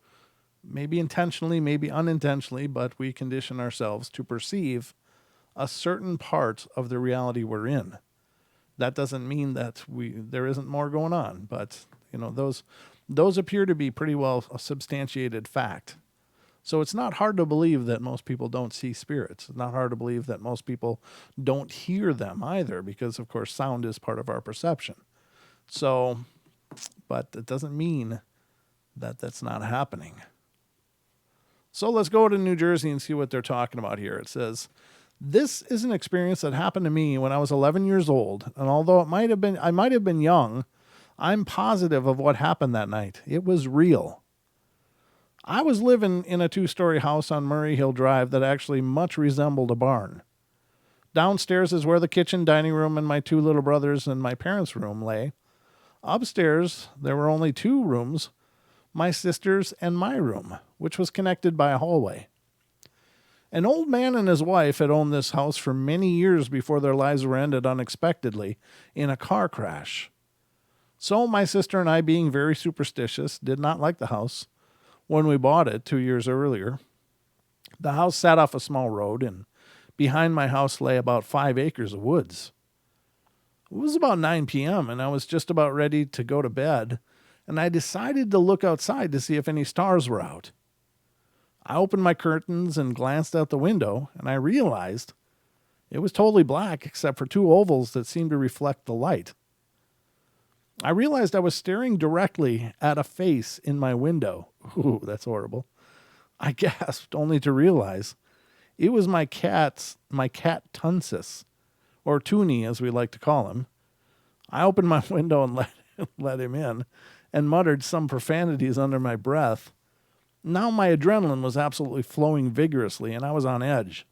maybe intentionally, maybe unintentionally, but we condition ourselves to perceive a certain part of the reality we're in. That doesn't mean that there isn't more going on, but those appear to be pretty well a substantiated fact. So it's not hard to believe that most people don't see spirits. It's not hard to believe that most people don't hear them either, because of course sound is part of our perception. So, but it doesn't mean that that's not happening. So let's go to New Jersey and see what they're talking about here. It says, this is an experience that happened to me when I was 11 years old. And although I might have been young, I'm positive of what happened that night. It was real. I was living in a 2-story house on Murray Hill Drive that actually much resembled a barn. Downstairs is where the kitchen, dining room, and my 2 little brothers and my parents' room lay. Upstairs, there were only 2 rooms, my sister's and my room, which was connected by a hallway. An old man and his wife had owned this house for many years before their lives were ended unexpectedly in a car crash. So my sister and I, being very superstitious, did not like the house when we bought it 2 years earlier. The house sat off a small road, and behind my house lay about 5 acres of woods. It was about 9 p.m., and I was just about ready to go to bed, and I decided to look outside to see if any stars were out. I opened my curtains and glanced out the window, and I realized it was totally black except for 2 ovals that seemed to reflect the light. I realized I was staring directly at a face in my window. Ooh, that's horrible. I gasped only to realize it was my cat Tunsis, or Toonie as we like to call him. I opened my window and let him in and muttered some profanities under my breath. Now my adrenaline was absolutely flowing vigorously and I was on edge.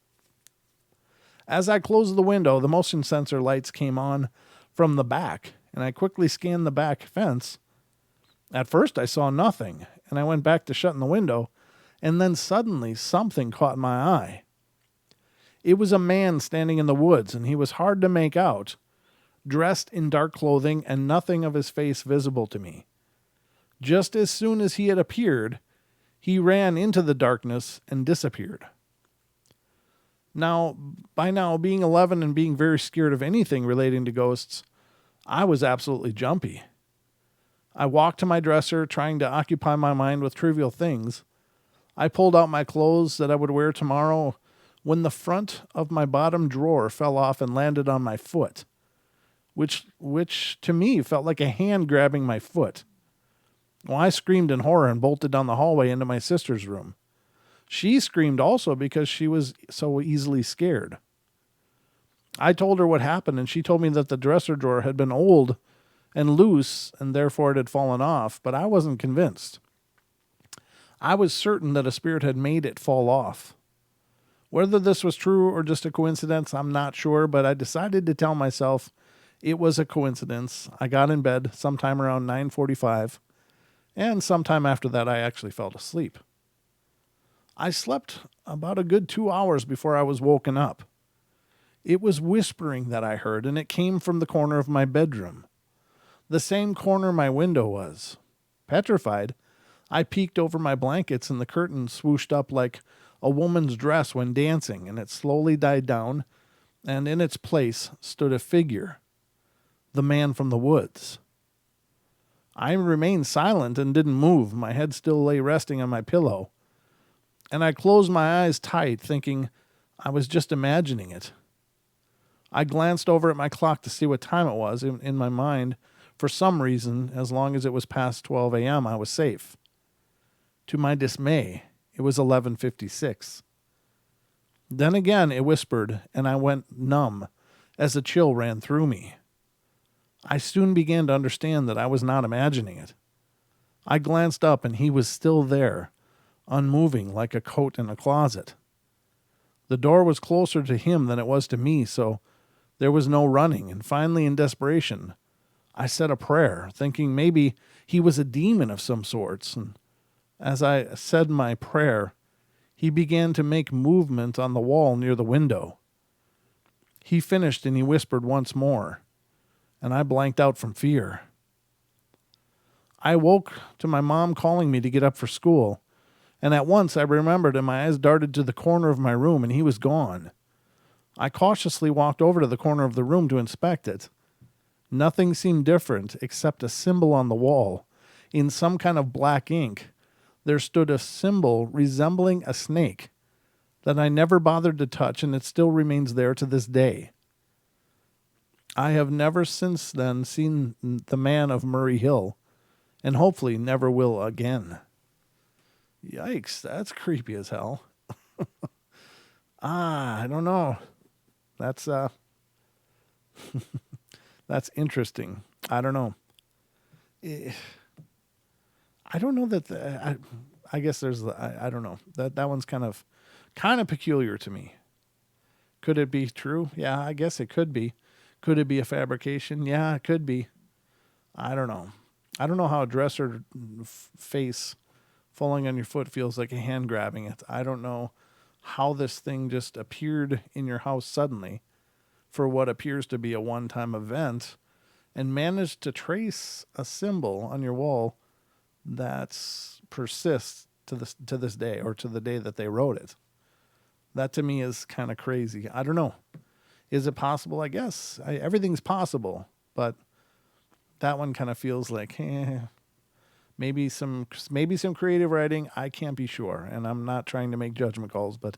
As I closed the window, the motion sensor lights came on from the back, and I quickly scanned the back fence. At first I saw nothing, and I went back to shutting the window, and then suddenly something caught my eye. It was a man standing in the woods, and he was hard to make out, dressed in dark clothing and nothing of his face visible to me. Just as soon as he had appeared, he ran into the darkness and disappeared. Now, by now, being 11 and being very scared of anything relating to ghosts, I was absolutely jumpy. I walked to my dresser, trying to occupy my mind with trivial things. I pulled out my clothes that I would wear tomorrow when the front of my bottom drawer fell off and landed on my foot, which to me felt like a hand grabbing my foot. Well, I screamed in horror and bolted down the hallway into my sister's room. She screamed also because she was so easily scared. I told her what happened, and she told me that the dresser drawer had been old and loose, and therefore it had fallen off, but I wasn't convinced. I was certain that a spirit had made it fall off. Whether this was true or just a coincidence, I'm not sure, but I decided to tell myself it was a coincidence. I got in bed sometime around 9:45, and sometime after that I actually fell asleep. I slept about a good 2 hours before I was woken up. It was whispering that I heard, and it came from the corner of my bedroom, the same corner my window was. Petrified, I peeked over my blankets, and the curtain swooshed up like a woman's dress when dancing, and it slowly died down, and in its place stood a figure, the man from the woods. I remained silent and didn't move. My head still lay resting on my pillow, and I closed my eyes tight, thinking I was just imagining it. I glanced over at my clock to see what time it was. In my mind, for some reason, as long as it was past 12 a.m., I was safe. To my dismay, it was 11:56. Then again it whispered, and I went numb as a chill ran through me. I soon began to understand that I was not imagining it. I glanced up, and he was still there, unmoving like a coat in a closet. The door was closer to him than it was to me, so there was no running, and finally, in desperation, I said a prayer, thinking maybe he was a demon of some sorts. And as I said my prayer, he began to make movement on the wall near the window. He finished, and he whispered once more, and I blanked out from fear. I woke to my mom calling me to get up for school, and at once I remembered, and my eyes darted to the corner of my room, and he was gone. I cautiously walked over to the corner of the room to inspect it. Nothing seemed different except a symbol on the wall. In some kind of black ink, there stood a symbol resembling a snake that I never bothered to touch, and it still remains there to this day. I have never since then seen the man of Murray Hill, and hopefully never will again. Yikes, that's creepy as hell. I don't know. That's that's interesting. I don't know. I don't know that I guess there's I don't know. That one's kind of peculiar to me. Could it be true? Yeah, I guess it could be. Could it be a fabrication? Yeah, it could be. I don't know. I don't know how a dress or face falling on your foot feels like a hand grabbing it. I don't know how this thing just appeared in your house suddenly for what appears to be a one-time event and managed to trace a symbol on your wall that persists to this day, or to the day that they wrote it. That to me is kind of crazy. I don't know. Is it possible? I guess everything's possible, but that one kind of feels like maybe some creative writing. I can't be sure, and I'm not trying to make judgment calls, but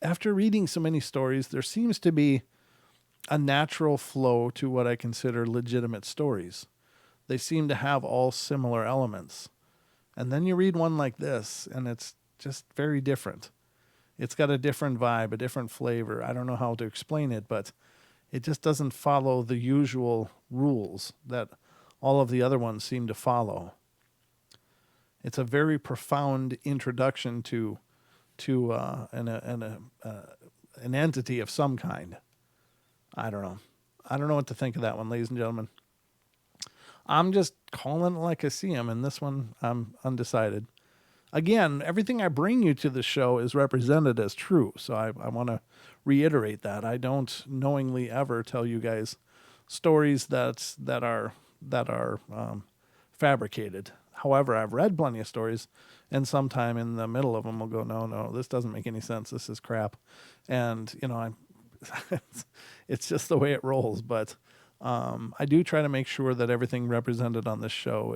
after reading so many stories, there seems to be a natural flow to what I consider legitimate stories. They seem to have all similar elements. And then you read one like this, and it's just very different. It's got a different vibe, a different flavor. I don't know how to explain it, but it just doesn't follow the usual rules that all of the other ones seem to follow. It's a very profound introduction to an entity of some kind. I don't know. I don't know what to think of that one, ladies and gentlemen. I'm just calling it like I see him, and this one I'm undecided. Again, everything I bring you to the show is represented as true, so I want to reiterate that. I don't knowingly ever tell you guys stories that are fabricated. However, I've read plenty of stories, and sometime in the middle of them, I'll go, no, this doesn't make any sense. This is crap, and it's just the way it rolls. But I do try to make sure that everything represented on this show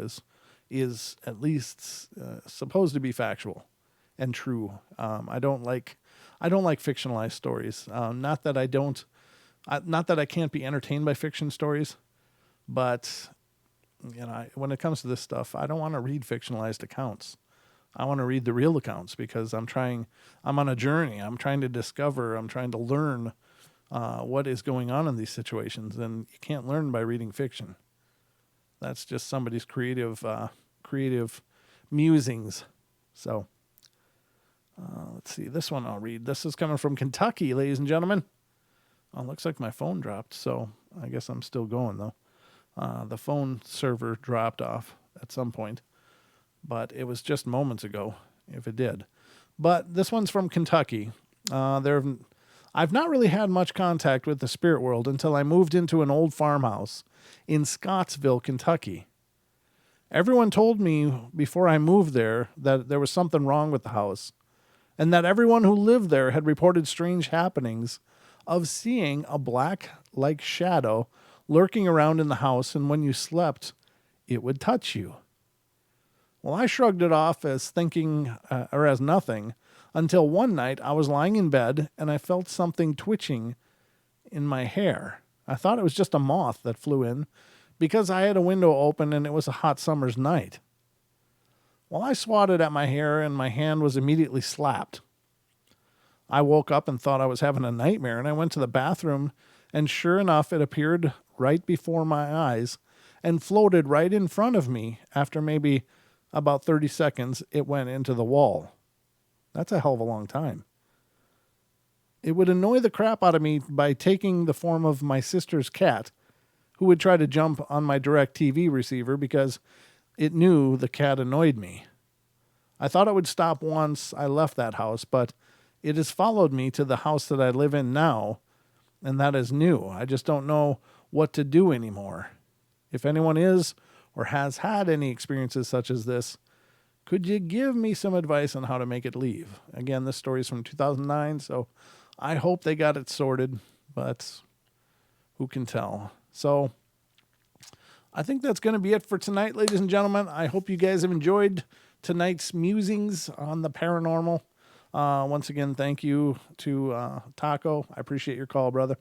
is at least supposed to be factual and true. I don't like fictionalized stories. Not that I can't be entertained by fiction stories, but when it comes to this stuff, I don't want to read fictionalized accounts. I want to read the real accounts because I'm on a journey. I'm trying to discover. I'm trying to learn what is going on in these situations, and you can't learn by reading fiction. That's just somebody's creative musings. So let's see. This one I'll read. This is coming from Kentucky, ladies and gentlemen. Oh, looks like my phone dropped, so I guess I'm still going, though. The phone server dropped off at some point, but it was just moments ago, if it did. But this one's from Kentucky. I've not really had much contact with the spirit world until I moved into an old farmhouse in Scottsville, Kentucky. Everyone told me before I moved there that there was something wrong with the house, and that everyone who lived there had reported strange happenings of seeing a black-like shadow lurking around in the house, and when you slept, it would touch you. Well, I shrugged it off as thinking, or as nothing, until one night I was lying in bed and I felt something twitching in my hair. I thought it was just a moth that flew in because I had a window open and it was a hot summer's night. Well, I swatted at my hair and my hand was immediately slapped. I woke up and thought I was having a nightmare, and I went to the bathroom, and sure enough, it appeared right before my eyes and floated right in front of me. After maybe about 30 seconds, it went into the wall. That's a hell of a long time. It would annoy the crap out of me by taking the form of my sister's cat, who would try to jump on my DirecTV receiver because it knew the cat annoyed me. I thought it would stop once I left that house, but it has followed me to the house that I live in now, and that is new. I just don't know what to do anymore. If anyone is or has had any experiences such as this, could you give me some advice on how to make it leave? Again, this story is from 2009, so I hope they got it sorted, but who can tell? So I think that's going to be it for tonight, ladies and gentlemen. I hope you guys have enjoyed tonight's musings on the paranormal. Once again, thank you to Taco. I appreciate your call, brother.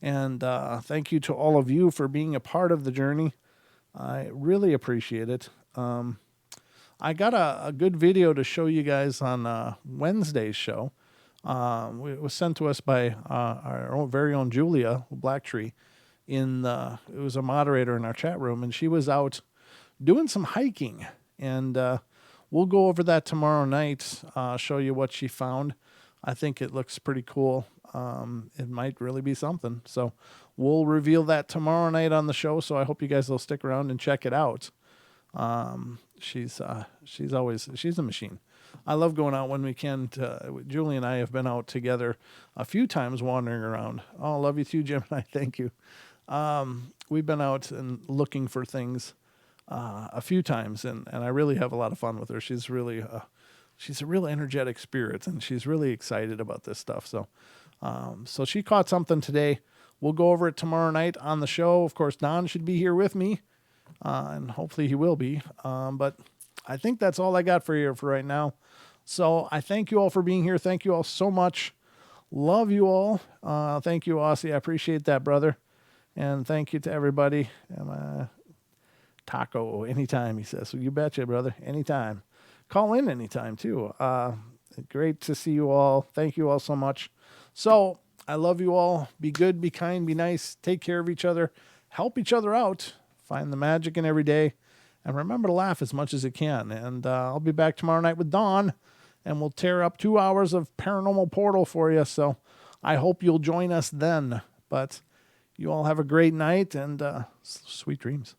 And thank you to all of you for being a part of the journey. I really appreciate it. I got a good video to show you guys on Wednesday's show. It was sent to us by our very own Julia Blacktree. It was a moderator in our chat room, and she was out doing some hiking. And we'll go over that tomorrow night, show you what she found. I think it looks pretty cool. It might really be something. So we'll reveal that tomorrow night on the show. So I hope you guys will stick around and check it out. She's a machine. I love going out when we can. Julie and I have been out together a few times wandering around. Oh, I love you too, Gemini. Thank you. We've been out and looking for things a few times, and I really have a lot of fun with her. She's really she's a real energetic spirit, and she's really excited about this stuff. So so she caught something today. We'll go over it tomorrow night on the show. Of course, Don should be here with me, and hopefully he will be. But I think that's all I got for you for right now. So I thank you all for being here. Thank you all so much. Love you all. Thank you, Aussie. I appreciate that, brother. And thank you to everybody. Taco, anytime, he says. So you betcha, brother. Anytime. Call in anytime, too. Great to see you all. Thank you all so much. So I love you all. Be good, be kind, be nice. Take care of each other. Help each other out. Find the magic in every day. And remember to laugh as much as you can. And I'll be back tomorrow night with Dawn. And we'll tear up 2 hours of Paranormal Portal for you. So I hope you'll join us then. But you all have a great night and sweet dreams.